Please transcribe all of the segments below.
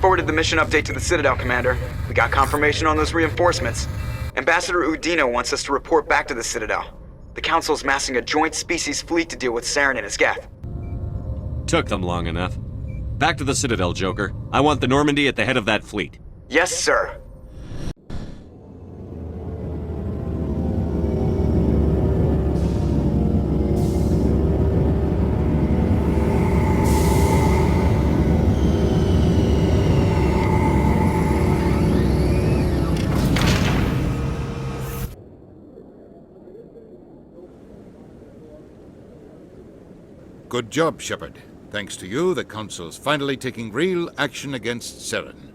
forwarded the mission update to the Citadel, Commander. We got confirmation on those reinforcements. Ambassador Udina wants us to report back to the Citadel. The Council's massing a joint species fleet to deal with Saren and his Geth. Took them long enough. Back to the Citadel, Joker. I want the Normandy at the head of that fleet. Yes, sir. Good job, Shepard. Thanks to you, the Council's finally taking real action against Saren.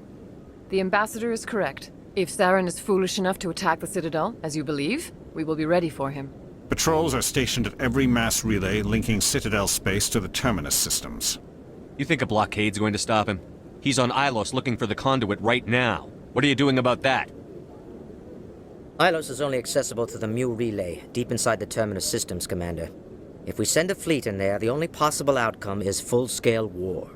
The Ambassador is correct. If Saren is foolish enough to attack the Citadel, as you believe, we will be ready for him. Patrols are stationed at every mass relay linking Citadel space to the Terminus systems. You think a blockade's going to stop him? He's on Illos looking for the conduit right now. What are you doing about that? Illos is only accessible to the Mu relay, deep inside the Terminus systems, Commander. If we send a fleet in there, the only possible outcome is full-scale war.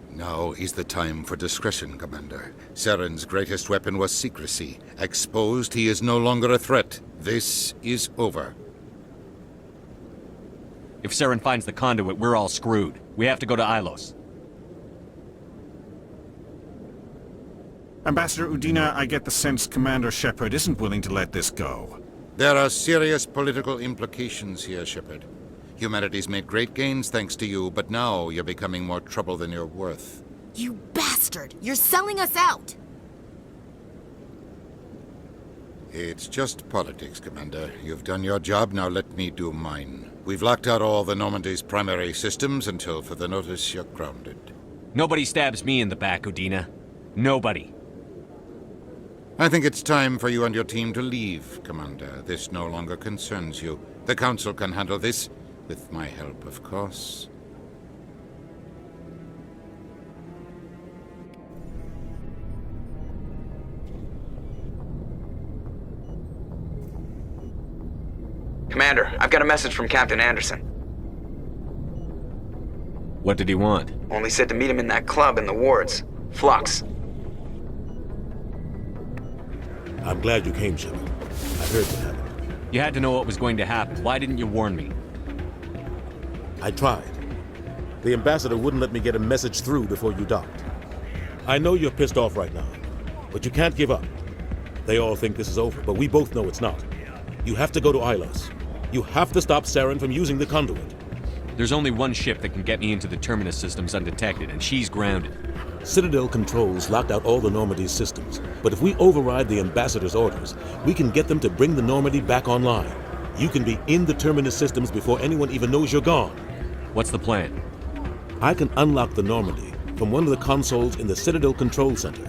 Now is the time for discretion, Commander. Saren's greatest weapon was secrecy. Exposed, he is no longer a threat. This is over. If Saren finds the conduit, we're all screwed. We have to go to Illos. Ambassador Udina, I get the sense Commander Shepard isn't willing to let this go. There are serious political implications here, Shepard. Humanity's made great gains thanks to you, but now you're becoming more trouble than you're worth. You bastard! You're selling us out! It's just politics, Commander. You've done your job, now let me do mine. We've locked out all the Normandy's primary systems until further notice you're grounded. Nobody stabs me in the back, Udina. Nobody. I think it's time for you and your team to leave, Commander. This no longer concerns you. The Council can handle this. With my help, of course. Commander, I've got a message from Captain Anderson. What did he want? Only said to meet him in that club in the wards. Flux. I'm glad you came, Shepard. I heard what happened. You had to know what was going to happen. Why didn't you warn me? I tried. The Ambassador wouldn't let me get a message through before you docked. I know you're pissed off right now, but you can't give up. They all think this is over, but we both know it's not. You have to go to Illos. You have to stop Saren from using the conduit. There's only one ship that can get me into the Terminus systems undetected, and she's grounded. Citadel controls locked out all the Normandy's systems, but if we override the Ambassador's orders, we can get them to bring the Normandy back online. You can be in the Terminus systems before anyone even knows you're gone. What's the plan? I can unlock the Normandy from one of the consoles in the Citadel Control Center.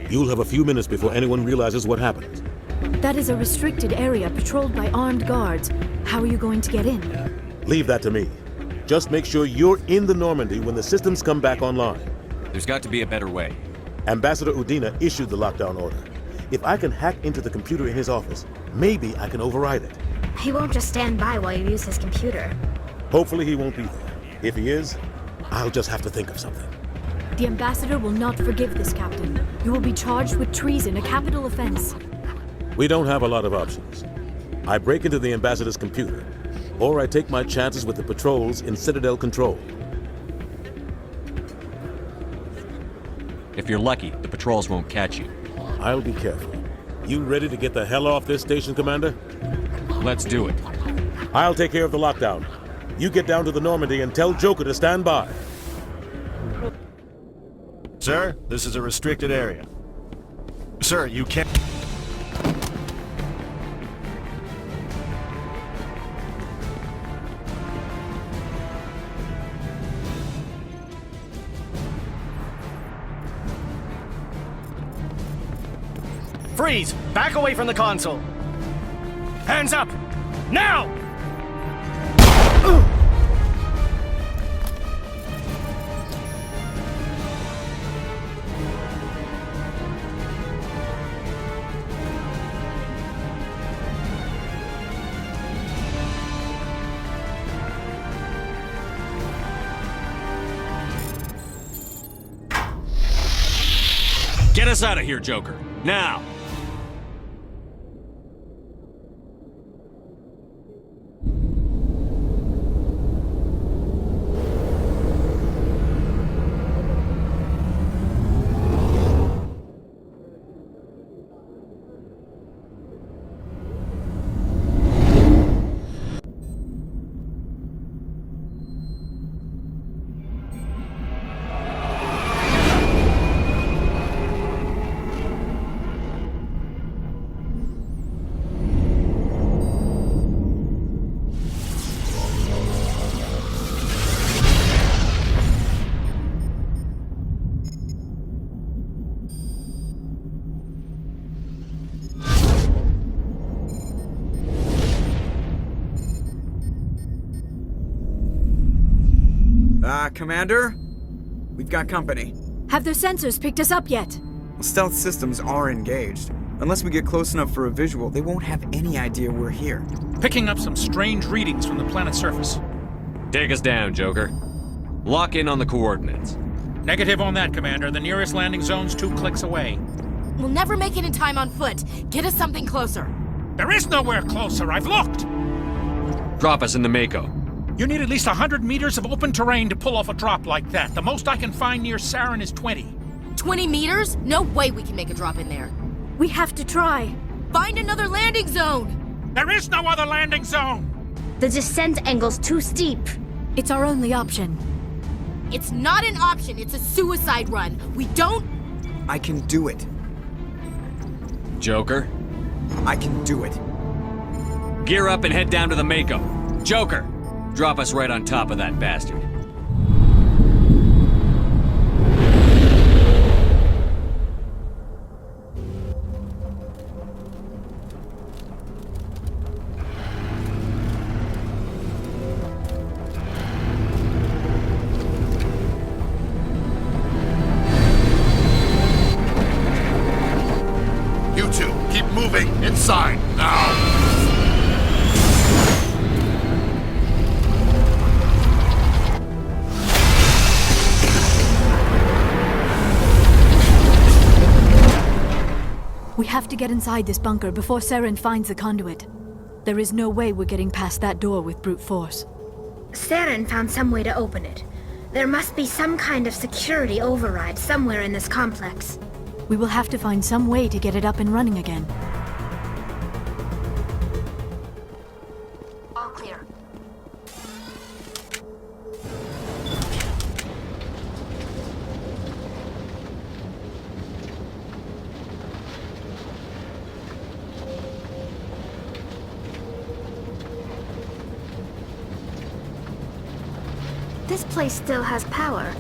You'll have a few minutes before anyone realizes what happened. That is a restricted area patrolled by armed guards. How are you going to get in? Leave that to me. Just make sure you're in the Normandy when the systems come back online. There's got to be a better way. Ambassador Udina issued the lockdown order. If I can hack into the computer in his office, maybe I can override it. He won't just stand by while you use his computer. Hopefully he won't be there. If he is, I'll just have to think of something. The Ambassador will not forgive this, Captain. You will be charged with treason, a capital offense. We don't have a lot of options. I break into the Ambassador's computer, or I take my chances with the patrols in Citadel Control. If you're lucky, the patrols won't catch you. I'll be careful. You ready to get the hell off this station, Commander? Let's do it. I'll take care of the lockdown. You get down to the Normandy and tell Joker to stand by. Sir, this is a restricted area. Sir, you can't... Freeze! Back away from the console! Hands up! Now! Get us out of here, Joker. Now! Commander? We've got company. Have their sensors picked us up yet? Stealth systems are engaged. Unless we get close enough for a visual, they won't have any idea we're here. Picking up some strange readings from the planet's surface. Take us down, Joker. Lock in on the coordinates. Negative on that, Commander. The nearest landing zone's 2 clicks away. We'll never make it in time on foot. Get us something closer. There is nowhere closer. I've looked. Drop us in the Mako. You need at least 100 meters of open terrain to pull off a drop like that. The most I can find near Saren is 20. 20 meters? No way we can make a drop in there. We have to try. Find another landing zone! There is no other landing zone! The descent angle's too steep. It's our only option. It's not an option, it's a suicide run. We don't... I can do it. Joker? I can do it. Gear up and head down to the Mako. Joker, drop us right on top of that bastard. You two, keep moving inside now. We have to get inside this bunker before Saren finds the conduit. There is no way we're getting past that door with brute force. Saren found some way to open it. There must be some kind of security override somewhere in this complex. We will have to find some way to get it up and running again. All clear. This place still has power.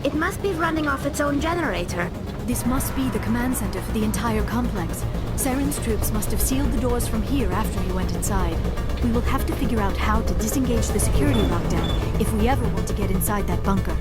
It must be running off its own generator. This must be the command center for the entire complex. Saren's troops must have sealed the doors from here after he went inside. We will have to figure out how to disengage the security lockdown if we ever want to get inside that bunker.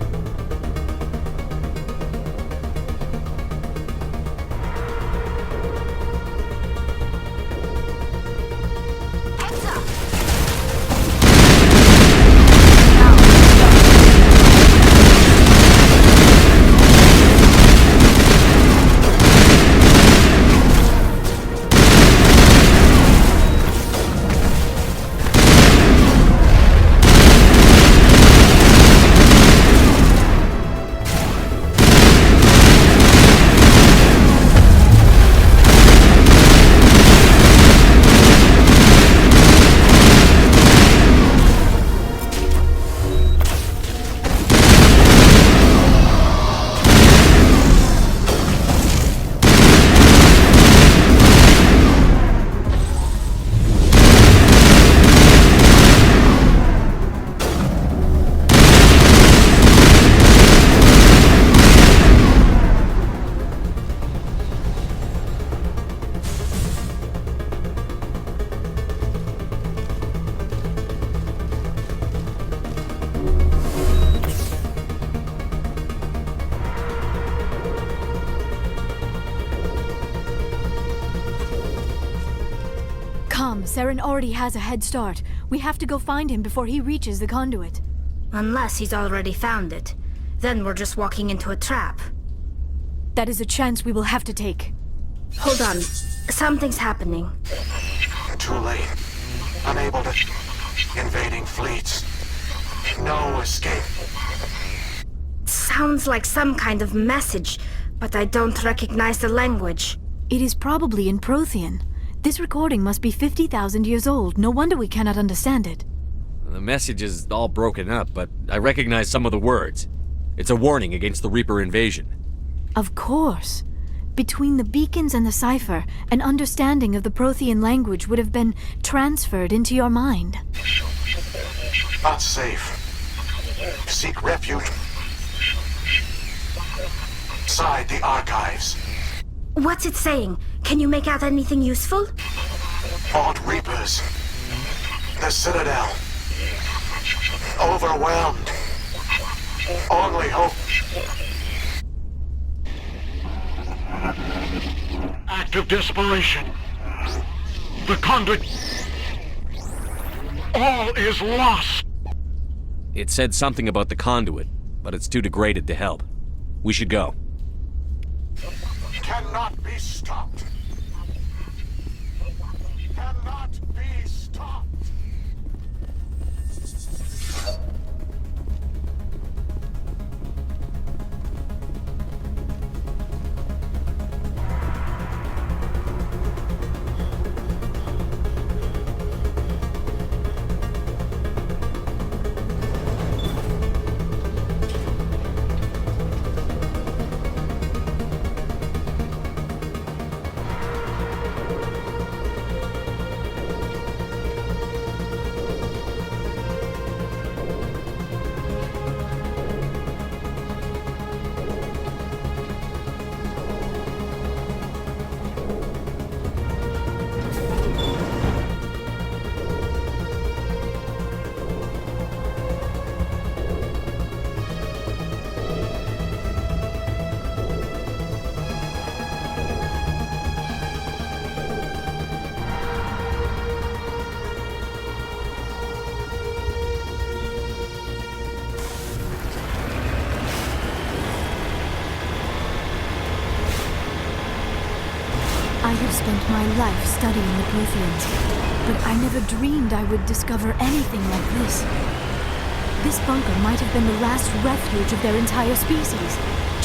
Saren already has a head start. We have to go find him before he reaches the conduit. Unless he's already found it. Then we're just walking into a trap. That is a chance we will have to take. Hold on. Something's happening. Too late. Unable to... Invading fleets. No escape. Sounds like some kind of message, but I don't recognize the language. It is probably in Prothean. This recording must be 50,000 years old. No wonder we cannot understand it. The message is all broken up, but I recognize some of the words. It's a warning against the Reaper invasion. Of course. Between the beacons and the cipher, an understanding of the Prothean language would have been transferred into your mind. Not safe. Seek refuge. Inside the archives. What's it saying? Can you make out anything useful? Fought Reapers. The Citadel. Overwhelmed. Only hope. Act of desperation. The conduit. All is lost. It said something about the conduit, but it's too degraded to help. We should go. Cannot be stopped. Cannot be stopped. I have spent my life studying the Protheans, but I never dreamed I would discover anything like this. This bunker might have been the last refuge of their entire species.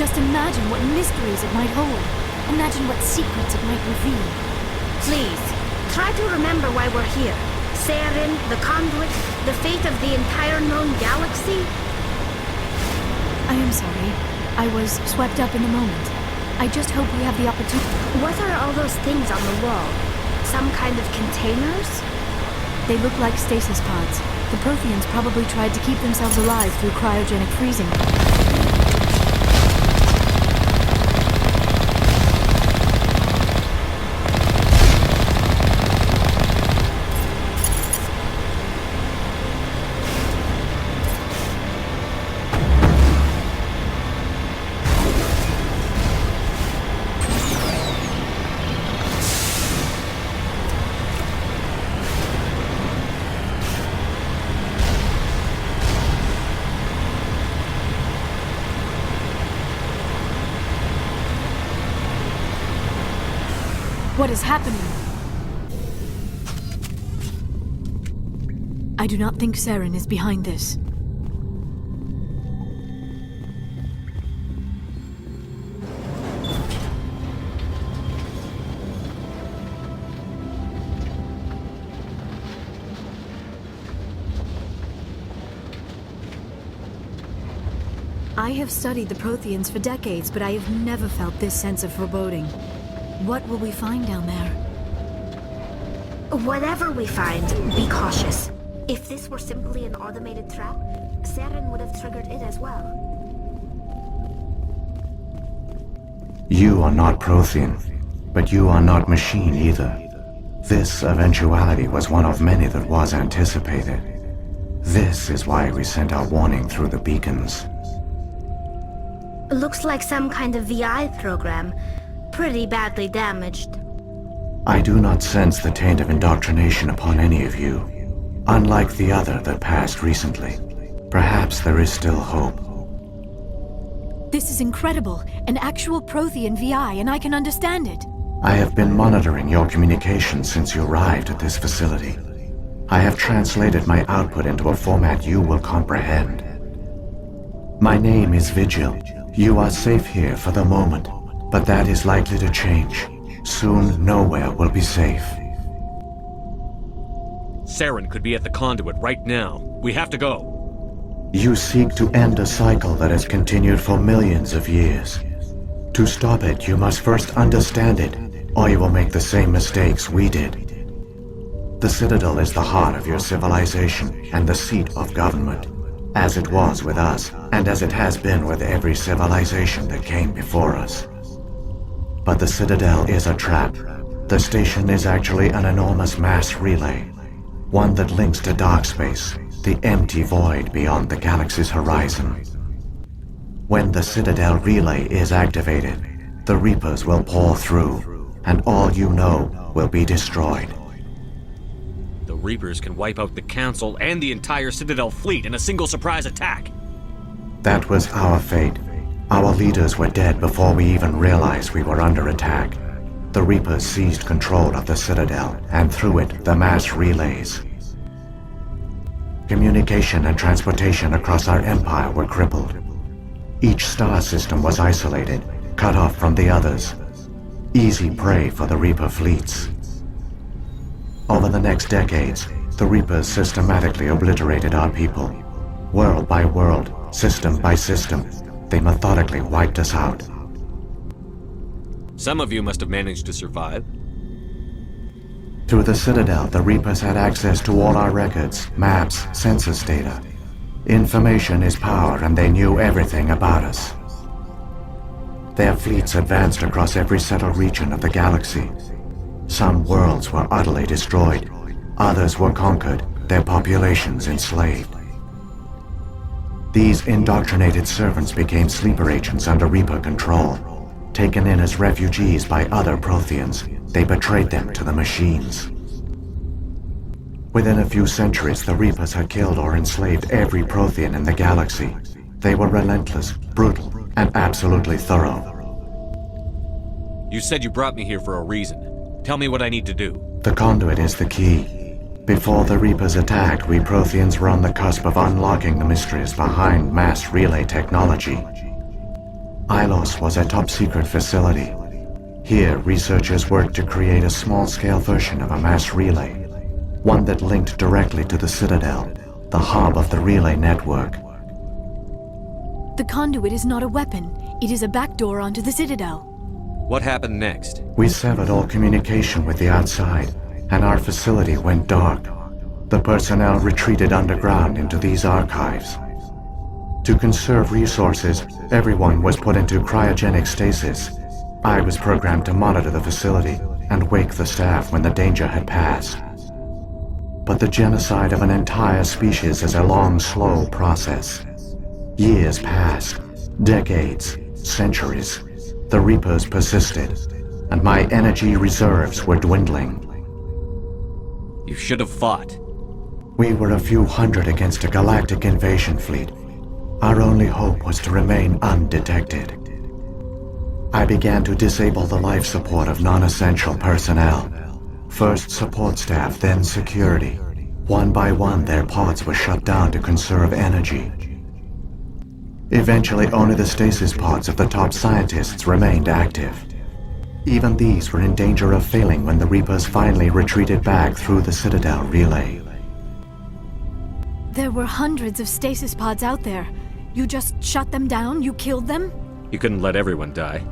Just imagine what mysteries it might hold. Imagine what secrets it might reveal. Please, try to remember why we're here. Saren, the conduit, the fate of the entire known galaxy. I am sorry. I was swept up in the moment. I just hope we have the opportunity. What are all those things on the wall? Some kind of containers? They look like stasis pods. The Protheans probably tried to keep themselves alive through cryogenic freezing. What is happening? I do not think Saren is behind this. I have studied the Protheans for decades, but I have never felt this sense of foreboding. What will we find down there? Whatever we find, be cautious. If this were simply an automated trap, Saren would have triggered it as well. You are not Prothean, but you are not machine either. This eventuality was one of many that was anticipated. This is why we sent our warning through the beacons. Looks like some kind of VI program. Pretty badly damaged. I do not sense the taint of indoctrination upon any of you. Unlike the other that passed recently. Perhaps there is still hope. This is incredible. An actual Prothean VI, and I can understand it. I have been monitoring your communications since you arrived at this facility. I have translated my output into a format you will comprehend. My name is Vigil. You are safe here for the moment, but that is likely to change. Soon, nowhere will be safe. Saren could be at the conduit right now. We have to go. You seek to end a cycle that has continued for millions of years. To stop it, you must first understand it, or you will make the same mistakes we did. The Citadel is the heart of your civilization and the seat of government, as it was with us, and as it has been with every civilization that came before us. But the Citadel is a trap. The station is actually an enormous mass relay, one that links to dark space, the empty void beyond the galaxy's horizon. When the Citadel relay is activated, the Reapers will pour through, and all you know will be destroyed. The Reapers can wipe out the Council and the entire Citadel fleet in a single surprise attack. That was our fate. Our leaders were dead before we even realized we were under attack. The Reapers seized control of the Citadel, and through it, the mass relays. Communication and transportation across our empire were crippled. Each star system was isolated, cut off from the others. Easy prey for the Reaper fleets. Over the next decades, the Reapers systematically obliterated our people. World by world, system by system, they methodically wiped us out. Some of you must have managed to survive. Through the Citadel, the Reapers had access to all our records, maps, census data. Information is power, and they knew everything about us. Their fleets advanced across every settled region of the galaxy. Some worlds were utterly destroyed. Others were conquered, their populations enslaved. These indoctrinated servants became sleeper agents under Reaper control. Taken in as refugees by other Protheans, they betrayed them to the machines. Within a few centuries, the Reapers had killed or enslaved every Prothean in the galaxy. They were relentless, brutal, and absolutely thorough. You said you brought me here for a reason. Tell me what I need to do. The conduit is the key. Before the Reapers attacked, we Protheans were on the cusp of unlocking the mysteries behind mass relay technology. Illos was a top-secret facility. Here, researchers worked to create a small-scale version of a mass relay, one that linked directly to the Citadel, the hub of the relay network. The conduit is not a weapon. It is a backdoor onto the Citadel. What happened next? We severed all communication with the outside, and our facility went dark. The personnel retreated underground into these archives. To conserve resources, everyone was put into cryogenic stasis. I was programmed to monitor the facility and wake the staff when the danger had passed. But the genocide of an entire species is a long, slow process. Years passed, decades, centuries. The Reapers persisted, and my energy reserves were dwindling. You should have fought. We were a few hundred against a galactic invasion fleet. Our only hope was to remain undetected. I began to disable the life support of non-essential personnel. First support staff, then security. One by one, their pods were shut down to conserve energy. Eventually, only the stasis pods of the top scientists remained active. Even these were in danger of failing when the Reapers finally retreated back through the Citadel relay. There were hundreds of stasis pods out there. You just shut them down? You killed them? You couldn't let everyone die.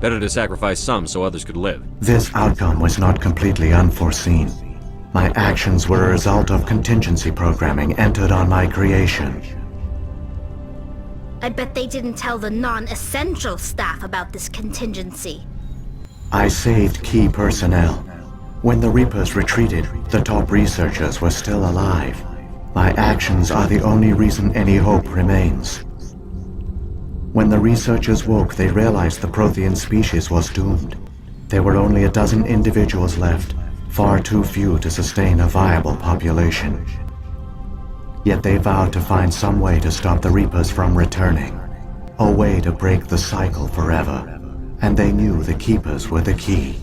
Better to sacrifice some so others could live. This outcome was not completely unforeseen. My actions were a result of contingency programming entered on my creation. I bet they didn't tell the non-essential staff about this contingency. I saved key personnel. When the Reapers retreated, the top researchers were still alive. My actions are the only reason any hope remains. When the researchers woke, they realized the Prothean species was doomed. There were only a dozen individuals left, far too few to sustain a viable population. Yet they vowed to find some way to stop the Reapers from returning. a way to break the cycle forever, and they knew the Keepers were the key.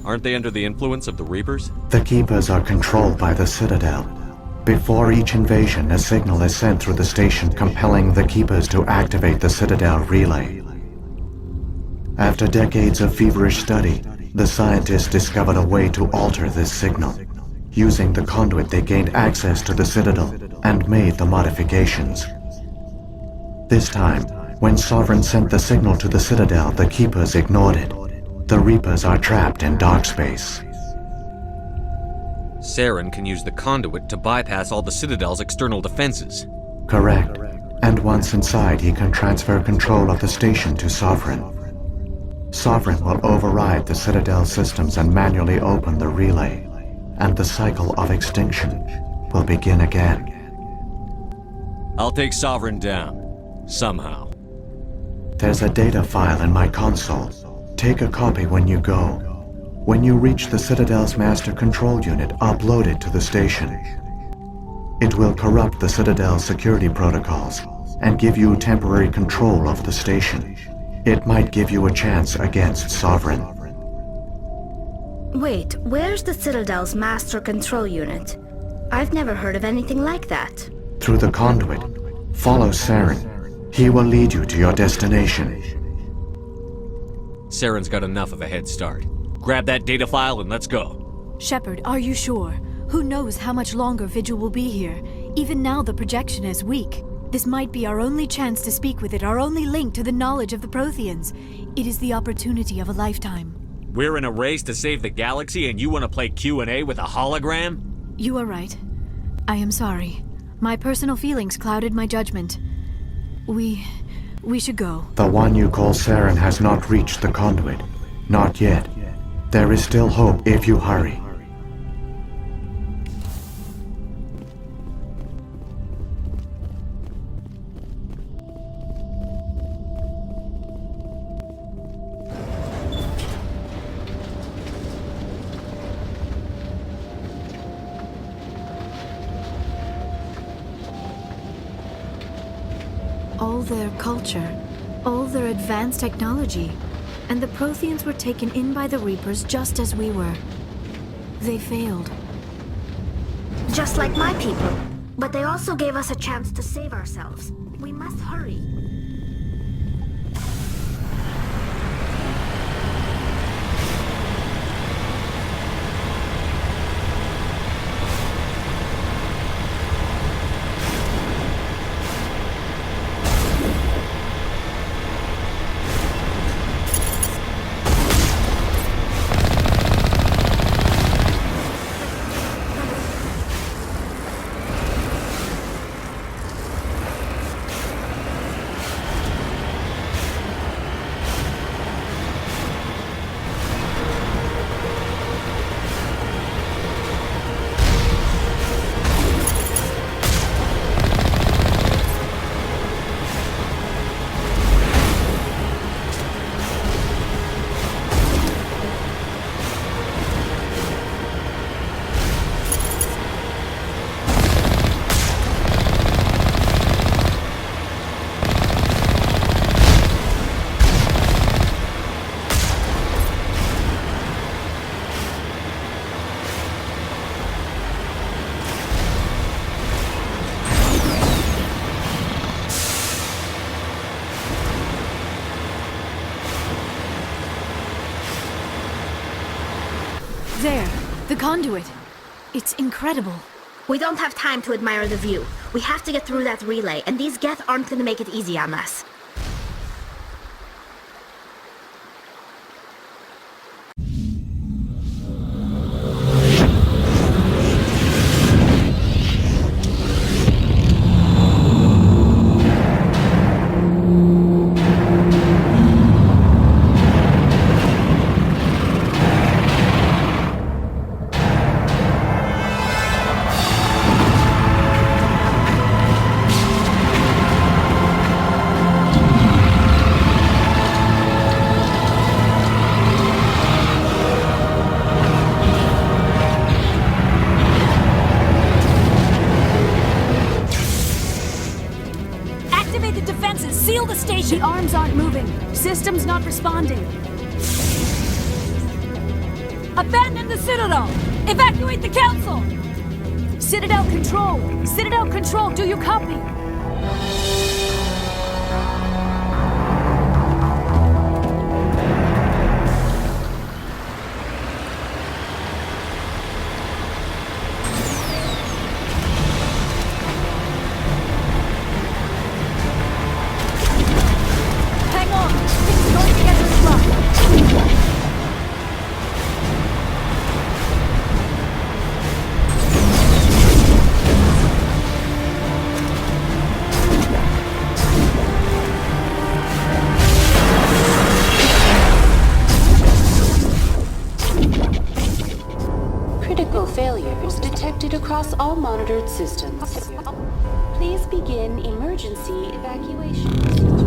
Aren't they under the influence of the Reapers? The Keepers are controlled by the Citadel. Before each invasion, a signal is sent through the station compelling the Keepers to activate the Citadel relay. After decades of feverish study, the scientists discovered a way to alter this signal. Using the conduit, they gained access to the Citadel and made the modifications. This time, when Sovereign sent the signal to the Citadel, the Keepers ignored it. The Reapers are trapped in dark space. Saren can use the conduit to bypass all the Citadel's external defenses. Correct. And once inside, he can transfer control of the station to Sovereign. Sovereign will override the Citadel systems and manually open the relay, and the cycle of extinction will begin again. I'll take Sovereign down. Somehow. There's a data file in my console. Take a copy when you go. When you reach the Citadel's master control unit, upload it to the station. It will corrupt the Citadel's security protocols and give you temporary control of the station. It might give you a chance against Sovereign. Wait, where's the Citadel's master control unit? I've never heard of anything like that. Through the conduit, follow Saren. He will lead you to your destination. Saren's got enough of a head start. Grab that data file and let's go. Shepard, are you sure? Who knows how much longer Vigil will be here? Even now the projection is weak. This might be our only chance to speak with it, our only link to the knowledge of the Protheans. It is the opportunity of a lifetime. We're in a race to save the galaxy and you want to play Q&A with a hologram? You are right. I am sorry. My personal feelings clouded my judgment. We should go. The one you call Saren has not reached the conduit. Not yet. There is still hope if you hurry. All their culture, all their advanced technology, and the Protheans were taken in by the Reapers just as we were. They failed. Just like my people. But they also gave us a chance to save ourselves. We must hurry. There, the conduit. It's incredible. We don't have time to admire the view. We have to get through that relay, and these Geth aren't gonna make it easy on us. System's not responding. Abandon the Citadel! Evacuate the Council! Citadel Control! Citadel Control, do you copy? Failures detected across all monitored systems. Please begin emergency evacuation.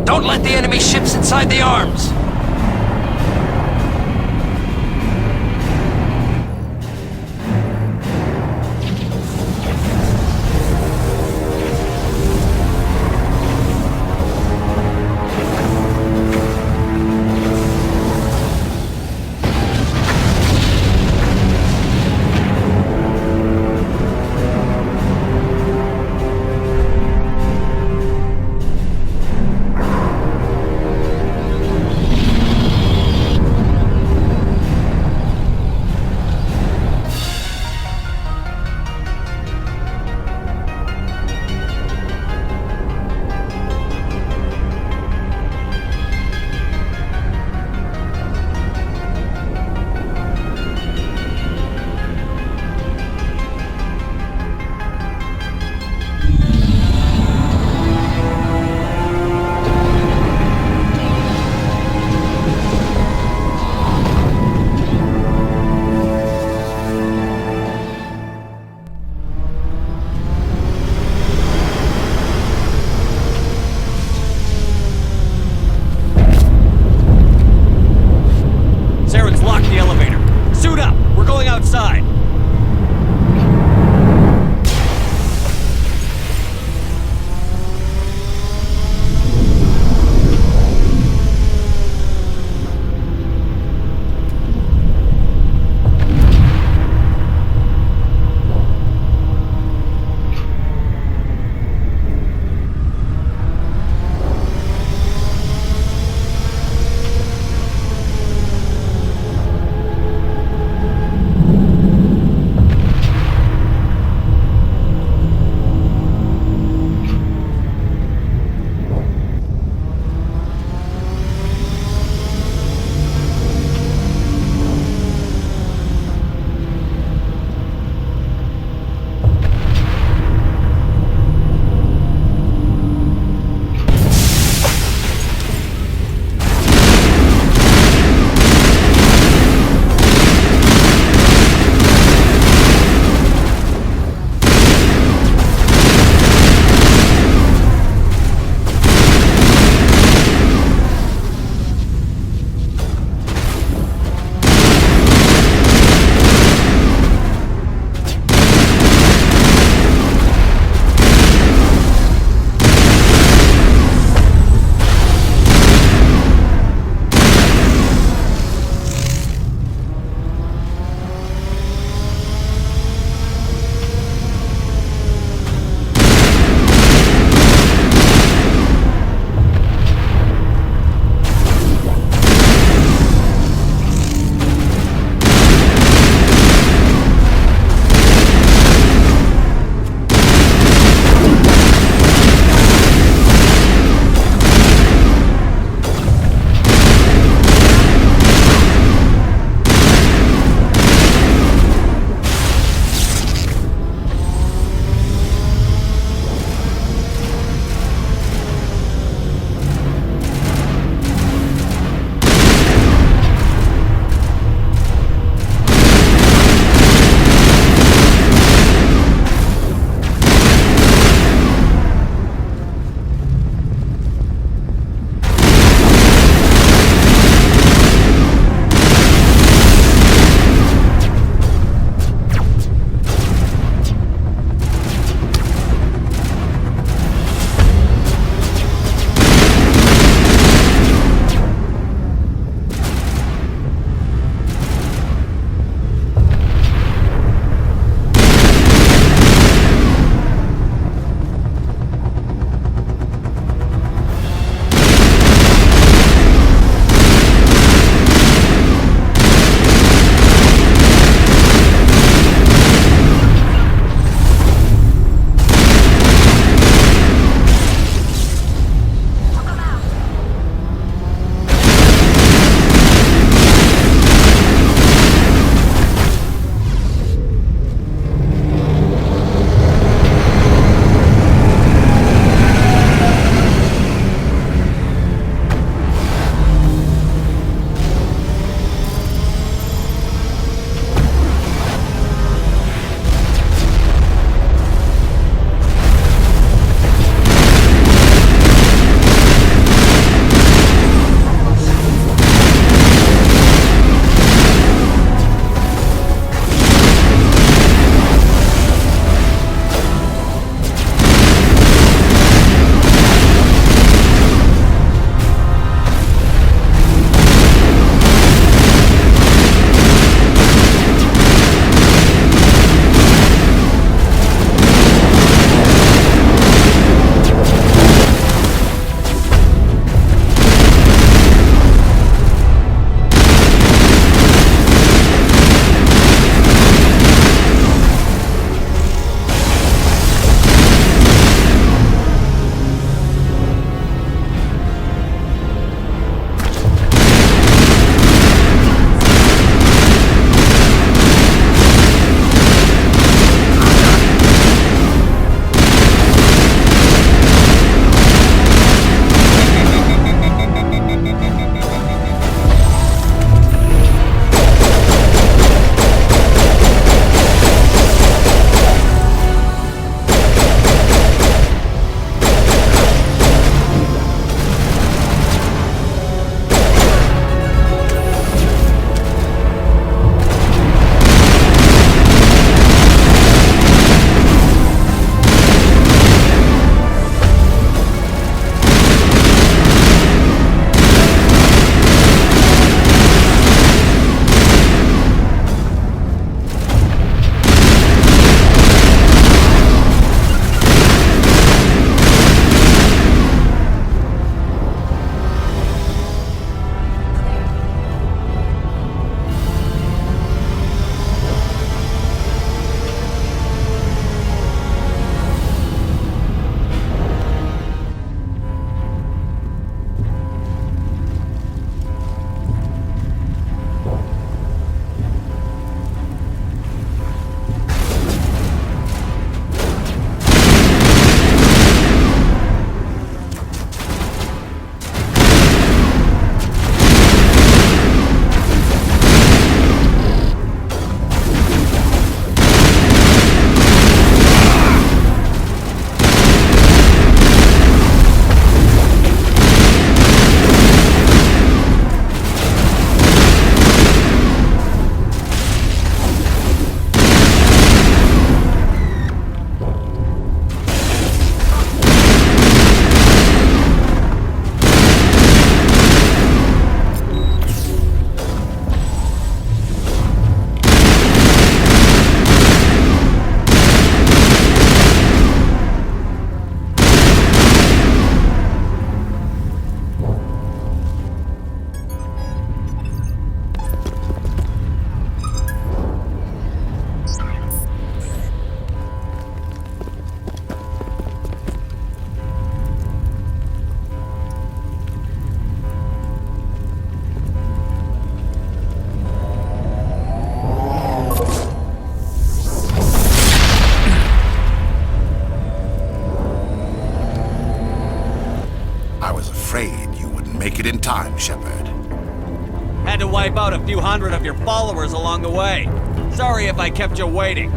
Don't let the enemy ships inside the arms! I was afraid you wouldn't make it in time, Shepard. Had to wipe out a few hundred of your followers along the way. Sorry if I kept you waiting.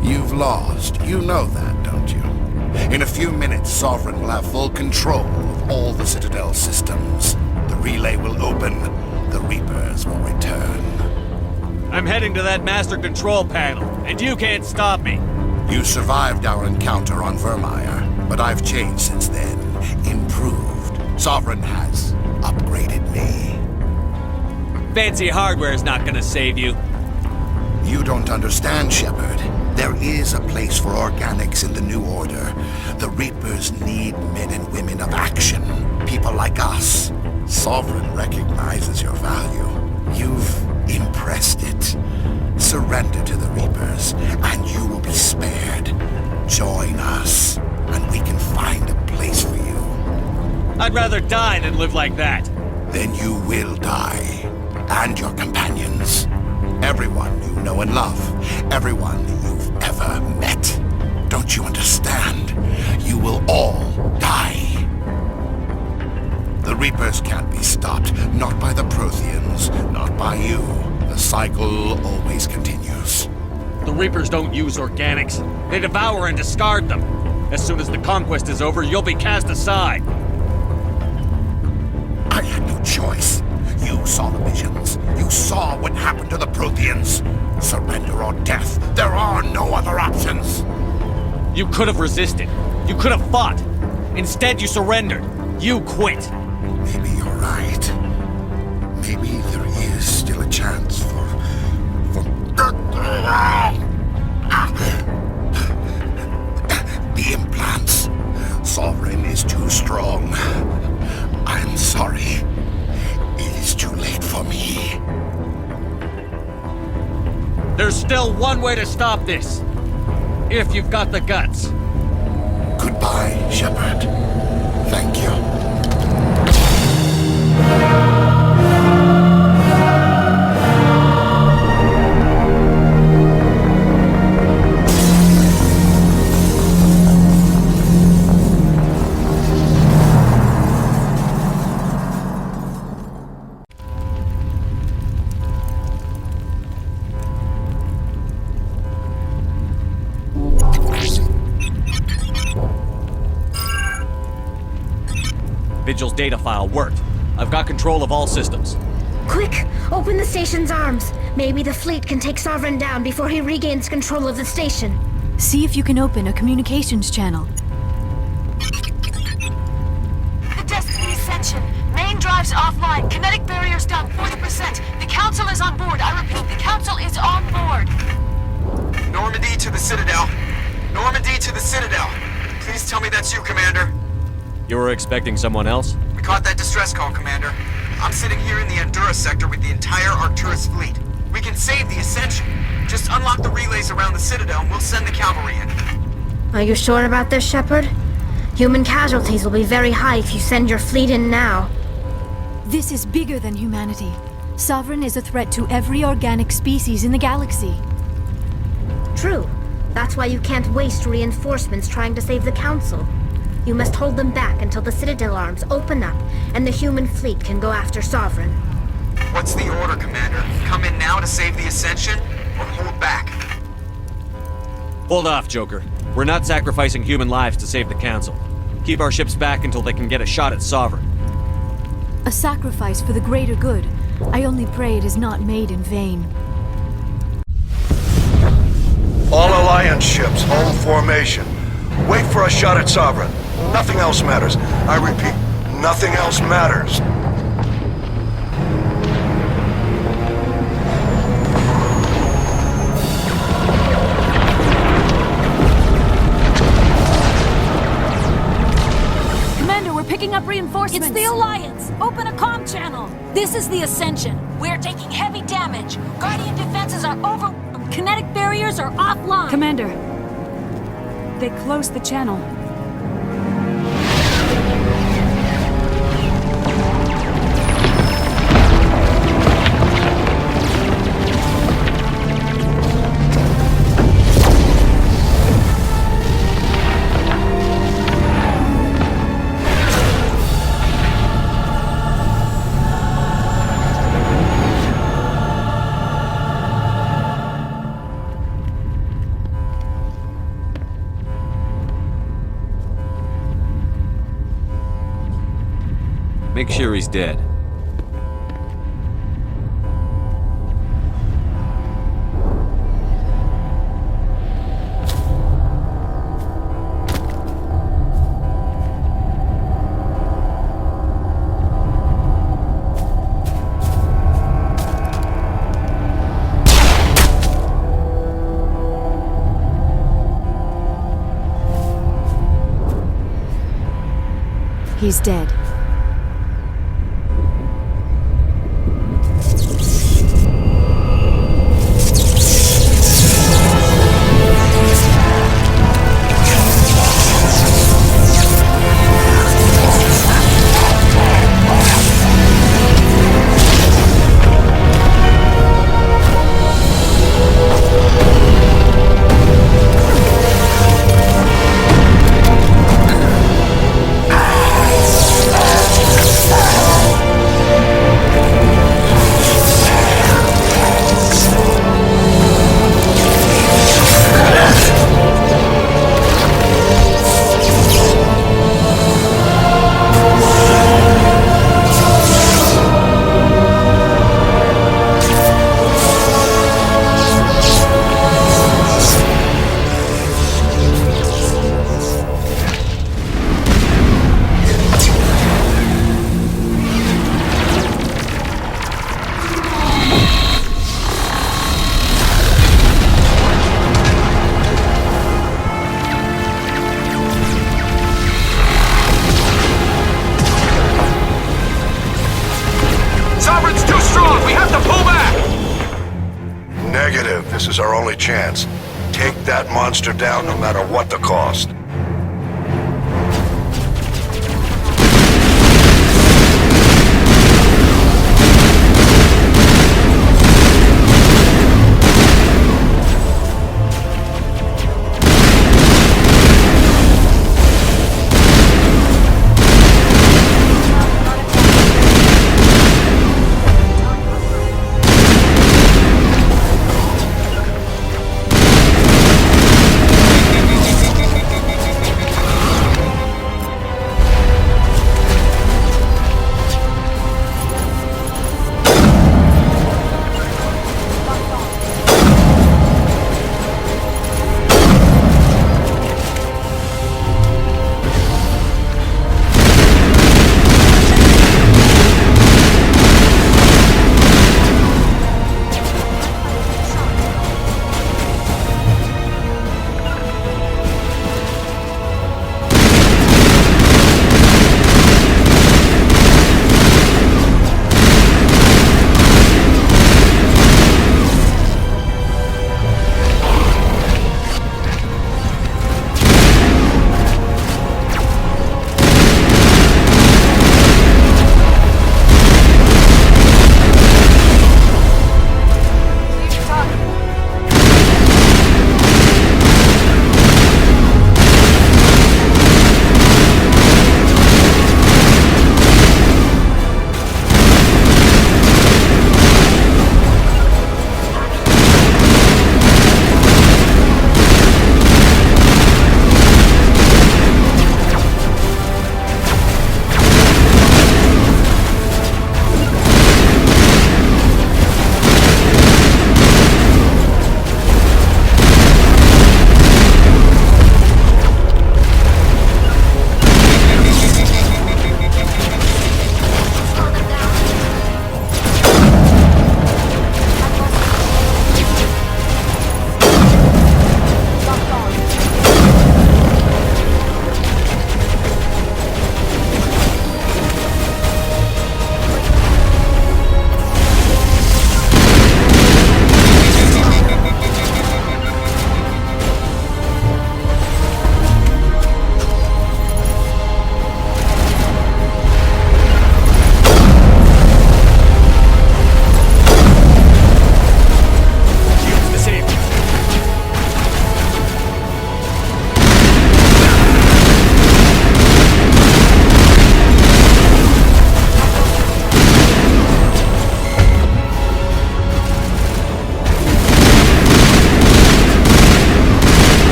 You've lost. You know that, don't you? In a few minutes, Sovereign will have full control of all the Citadel systems. The relay will open. The Reapers will return. I'm heading to that master control panel, and you can't stop me. You survived our encounter on Vermeer, but I've changed since then. Improved. Sovereign has upgraded me. Fancy hardware's not gonna save you. You don't understand, Shepard. There is a place for organics in the New Order. The Reapers need men and women of action. People like us. Sovereign recognizes your value. You've impressed it. Surrender to the Reapers, and you will be spared. Join us, and we can find a place for you. I'd rather die than live like that. Then you will die. And your companions. Everyone you know and love. Everyone you've ever met. Don't you understand? You will all die. The Reapers can't be stopped. Not by the Protheans. Not by you. The cycle always continues. The Reapers don't use organics. They devour and discard them. As soon as the conquest is over, you'll be cast aside. I had no choice. You saw the visions. You saw what happened to the Protheans. Surrender or death. There are no other options. You could have resisted. You could have fought. Instead, you surrendered. You quit. Maybe you're right. Maybe there is still a chance for the implants. Sovereign is too strong. I'm sorry. It is too late for me. There's still one way to stop this. If you've got the guts. Goodbye, Shepard. Thank you. Vigil's data file worked. I've got control of all systems. Quick! Open the station's arms. Maybe the fleet can take Sovereign down before he regains control of the station. See if you can open a communications channel. The Destiny Ascension. Main drives offline. Kinetic barriers down 40%. The Council is on board. I repeat, the Council is on board. Normandy to the Citadel. Normandy to the Citadel. Please tell me that's you, Commander. You were expecting someone else? We caught that distress call, Commander. I'm sitting here in the Endura sector with the entire Arcturus fleet. We can save the Ascension. Just unlock the relays around the Citadel and we'll send the cavalry in. Are you sure about this, Shepard? Human casualties will be very high if you send your fleet in now. This is bigger than humanity. Sovereign is a threat to every organic species in the galaxy. True. That's why you can't waste reinforcements trying to save the Council. You must hold them back until the Citadel arms open up and the human fleet can go after Sovereign. What's the order, Commander? Come in now to save the Ascension, or hold back? Hold off, Joker. We're not sacrificing human lives to save the Council. Keep our ships back until they can get a shot at Sovereign. A sacrifice for the greater good. I only pray it is not made in vain. All Alliance ships, hold formation. Wait for a shot at Sovereign. Nothing else matters. I repeat, nothing else matters. Commander, we're picking up reinforcements. It's the Alliance. Open a comm channel. This is the Ascension. We're taking heavy damage. Guardian defenses are over. Kinetic barriers are offline. Commander, they closed the channel. Make sure he's dead. He's dead. This is our only chance. Take that monster down no matter what the cost.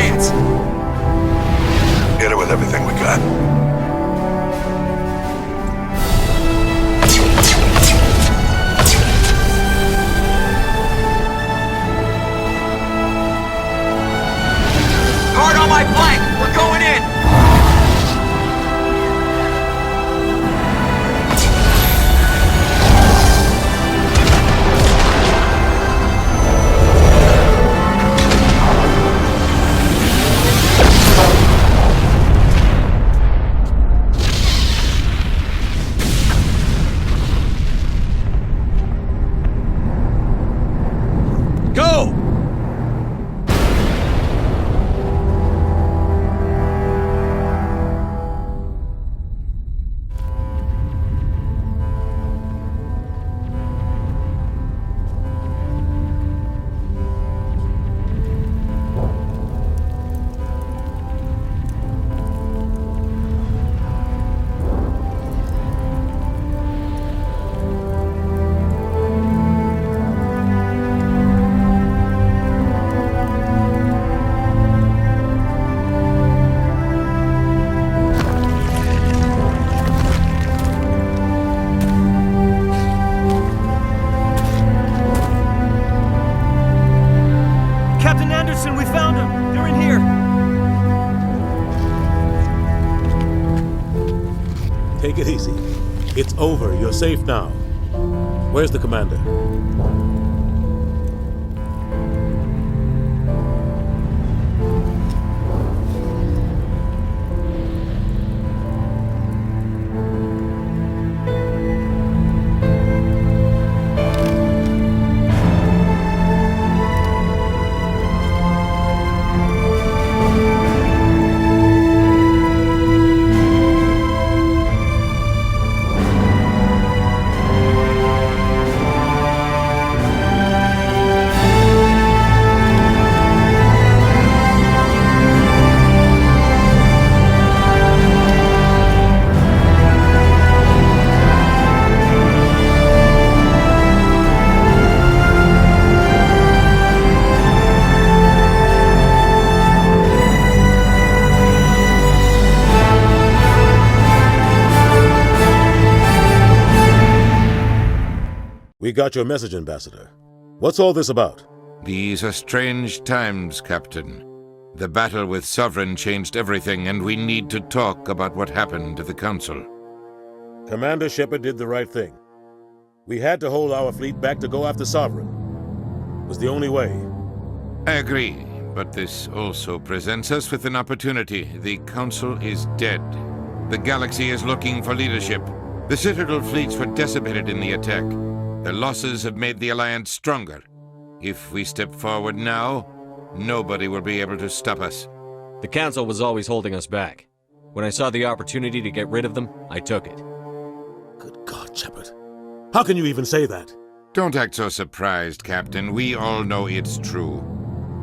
Alliance. Hit it with everything we got. Guard on my flank! We're going in! Go! Captain Anderson, we found them! They're in here! Take it easy. It's over. You're safe now. Where's the commander? We got your message, Ambassador. What's all this about? These are strange times, Captain. The battle with Sovereign changed everything, and we need to talk about what happened to the Council. Commander Shepard did the right thing. We had to hold our fleet back to go after Sovereign. It was the only way. I agree, but this also presents us with an opportunity. The Council is dead. The galaxy is looking for leadership. The Citadel fleets were decimated in the attack. Their losses have made the Alliance stronger. If we step forward now, nobody will be able to stop us. The Council was always holding us back. When I saw the opportunity to get rid of them, I took it. Good God, Shepard. How can you even say that? Don't act so surprised, Captain. We all know it's true.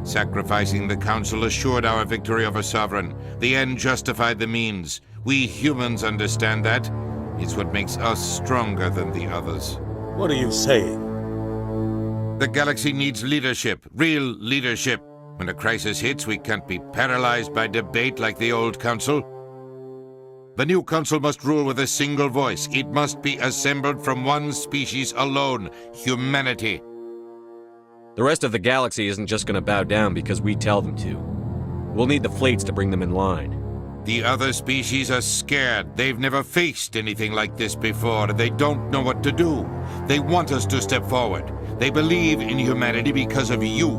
Sacrificing the Council assured our victory over Sovereign. The end justified the means. We humans understand that. It's what makes us stronger than the others. What are you saying? The galaxy needs leadership, real leadership. When a crisis hits, we can't be paralyzed by debate like the old Council. The new Council must rule with a single voice. It must be assembled from one species alone, humanity. The rest of the galaxy isn't just going to bow down because we tell them to. We'll need the fleets to bring them in line. The other species are scared. They've never faced anything like this before. They don't know what to do. They want us to step forward. They believe in humanity because of you.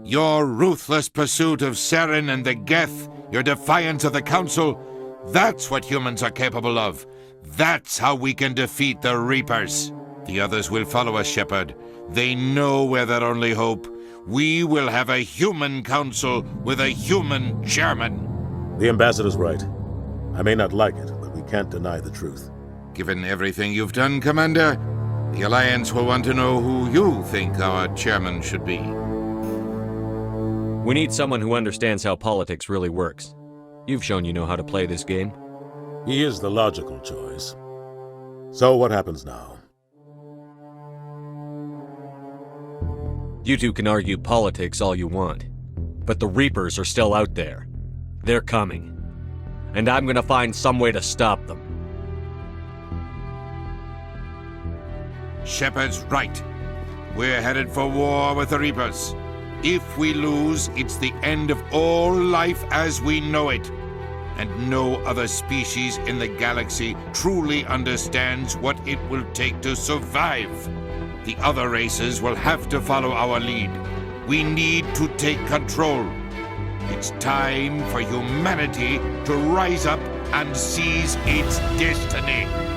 Your ruthless pursuit of Saren and the Geth, your defiance of the Council, that's what humans are capable of. That's how we can defeat the Reapers. The others will follow us, Shepard. They know we're their only hope. We will have a human council with a human chairman. The Ambassador's right. I may not like it, but we can't deny the truth. Given everything you've done, Commander, the Alliance will want to know who you think our chairman should be. We need someone who understands how politics really works. You've shown you know how to play this game. He is the logical choice. So what happens now? You two can argue politics all you want. But the Reapers are still out there. They're coming. And I'm gonna find some way to stop them. Shepard's right. We're headed for war with the Reapers. If we lose, it's the end of all life as we know it. And no other species in the galaxy truly understands what it will take to survive. The other races will have to follow our lead. We need to take control. It's time for humanity to rise up and seize its destiny.